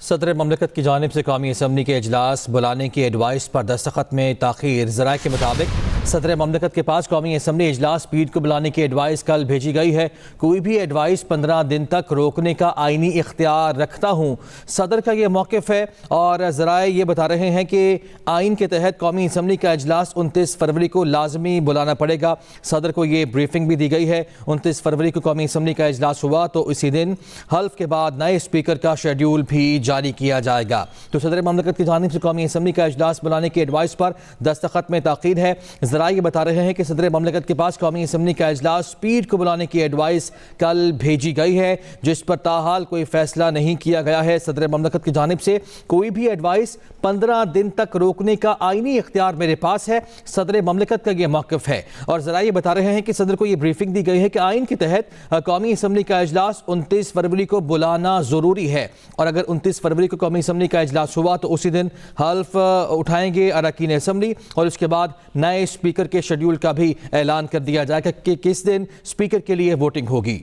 صدر مملکت کی جانب سے قومی اسمبلی کے اجلاس بلانے کی ایڈوائس پر دستخط میں تاخیر۔ ذرائع کے مطابق صدر مملکت کے پاس قومی اسمبلی اجلاس پیر کو بلانے کی ایڈوائس کل بھیجی گئی ہے۔ کوئی بھی ایڈوائس 15 دن تک روکنے کا آئینی اختیار رکھتا ہوں، صدر کا یہ موقف ہے، اور ذرائع یہ بتا رہے ہیں کہ آئین کے تحت قومی اسمبلی کا اجلاس 29 فروری کو لازمی بلانا پڑے گا۔ صدر کو یہ بریفنگ بھی دی گئی ہے۔ 29 فروری کو قومی اسمبلی کا اجلاس ہوا تو اسی دن حلف کے بعد نئے اسپیکر کا شیڈیول بھی جاری کیا جائے گا۔ تو صدر مملکت کی جانب سے قومی اسمبلی کا اجلاس بلانے کی ایڈوائس پر دستخط میں تاخیر ہے۔ ذرائع یہ بتا رہے ہیں کہ صدر مملکت کے پاس قومی اسمبلی کا اجلاس پیر کو بلانے کی ایڈوائس کل بھیجی گئی ہے، جس پر تاحال کوئی فیصلہ نہیں کیا گیا ہے۔ صدر مملکت کی جانب سے کوئی بھی ایڈوائس 15 دن تک روکنے کا آئینی اختیار میرے پاس ہے، صدر مملکت کا یہ موقف ہے۔ اور ذرائع یہ بتا رہے ہیں کہ صدر کو یہ بریفنگ دی گئی ہے کہ آئین کے تحت قومی اسمبلی کا اجلاس 29 فروری کو بلانا ضروری ہے، اور اگر 29 فروری کو قومی اسمبلی کا اجلاس ہوا تو اسی دن حلف اٹھائیں گے اراکین اسمبلی، اور اس کے بعد نئے اسپیکر کے شیڈیول کا بھی اعلان کر دیا جائے گا کہ کس دن اسپیکر کے لیے ووٹنگ ہوگی۔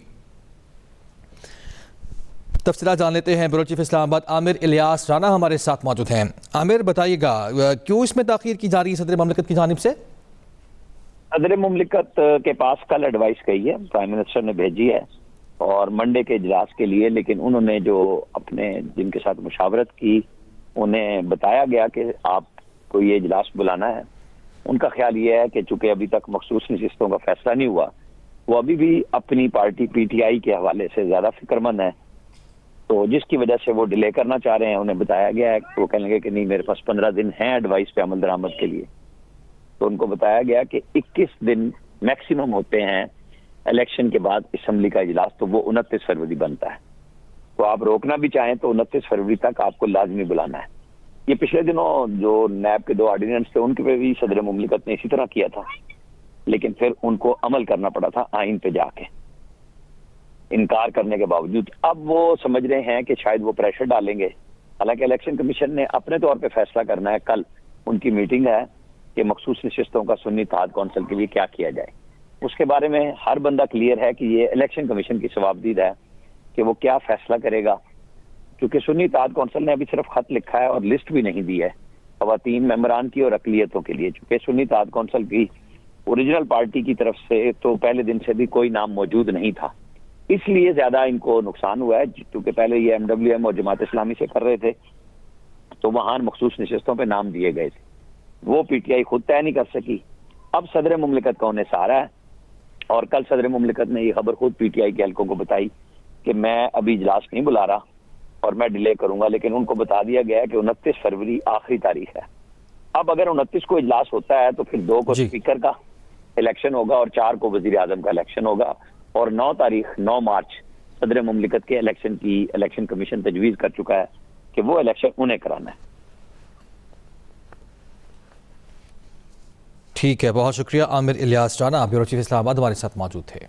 تفصیلات جان لیتے ہیں۔ بیورو چیف اسلام آباد عامر الیاس رانا ہمارے ساتھ موجود ہیں۔ عامر، بتائیے گا کیوں اس میں تاخیر کی جا رہی ہے صدر مملکت کی جانب سے؟ صدر مملکت کے پاس کل ایڈوائس گئی ہے، پرائم منسٹر نے بھیجی ہے اور منڈے کے اجلاس کے لیے، لیکن انہوں نے جو اپنے جن کے ساتھ مشاورت کی انہیں بتایا گیا کہ آپ کو یہ اجلاس بلانا ہے۔ ان کا خیال یہ ہے کہ چونکہ ابھی تک مخصوص نشستوں کا فیصلہ نہیں ہوا، وہ ابھی بھی اپنی پارٹی پی ٹی آئی کے حوالے سے زیادہ فکر مند ہے، تو جس کی وجہ سے وہ ڈیلے کرنا چاہ رہے ہیں۔ انہیں بتایا گیا ہے کہ وہ کہنے لگے کہ نہیں، میرے پاس 15 دن ہیں ایڈوائس پہ عمل درآمد کے لیے، تو ان کو بتایا گیا کہ 21 دن میکسیمم ہوتے ہیں الیکشن کے بعد اسمبلی کا اجلاس، تو وہ 29 فروری بنتا ہے۔ تو آپ روکنا بھی چاہیں تو 29 فروری تک آپ کو لازمی بلانا ہے۔ یہ پچھلے دنوں جو نیب کے 2 آرڈیننس تھے ان کے پہ بھی صدر مملکت نے اسی طرح کیا تھا، لیکن پھر ان کو عمل کرنا پڑا تھا آئین پہ جا کے، انکار کرنے کے باوجود۔ اب وہ سمجھ رہے ہیں کہ شاید وہ پریشر ڈالیں گے، حالانکہ الیکشن کمیشن نے اپنے طور پہ فیصلہ کرنا ہے۔ کل ان کی میٹنگ ہے کہ مخصوص نشستوں کا سنی اتحاد کونسل کے لیے کیا کیا جائے۔ اس کے بارے میں ہر بندہ کلیئر ہے کہ یہ الیکشن کمیشن کی ثوابدید ہے کہ وہ کیا فیصلہ کرے گا، کیونکہ سنی اتحاد کونسل نے ابھی صرف خط لکھا ہے اور لسٹ بھی نہیں دی ہے خواتین ممبران کی اور اقلیتوں کے لیے، چونکہ سنی اتحاد کونسل کی اوریجنل پارٹی کی طرف سے تو پہلے دن سے بھی کوئی نام موجود نہیں تھا، اس لیے زیادہ ان کو نقصان ہوا ہے، کیونکہ پہلے یہ MWM اور جماعت اسلامی سے کر رہے تھے تو وہاں مخصوص نشستوں پہ نام دیے گئے تھے، وہ پی ٹی آئی خود طے نہیں کر سکی۔ اب صدر مملکت کا انہیں سہارا ہے، اور کل صدر مملکت نے یہ خبر خود پی ٹی آئی کے حلقوں کو بتائی کہ میں ابھی اجلاس نہیں بلا رہا اور میں ڈیلے کروں گا، لیکن ان کو بتا دیا گیا ہے کہ 29 فروری آخری تاریخ ہے۔ اب اگر 29 کو اجلاس ہوتا ہے تو پھر 2 کو اسپیکر کا الیکشن ہوگا اور 4 کو وزیر اعظم کا الیکشن ہوگا، اور 9 مارچ صدر مملکت کے الیکشن کی الیکشن کمیشن تجویز کر چکا ہے کہ وہ الیکشن انہیں کرانا ہے۔ ٹھیک ہے، بہت شکریہ عامر الیاس رانا، بیورو چیف اسلام آباد ہمارے ساتھ موجود تھے۔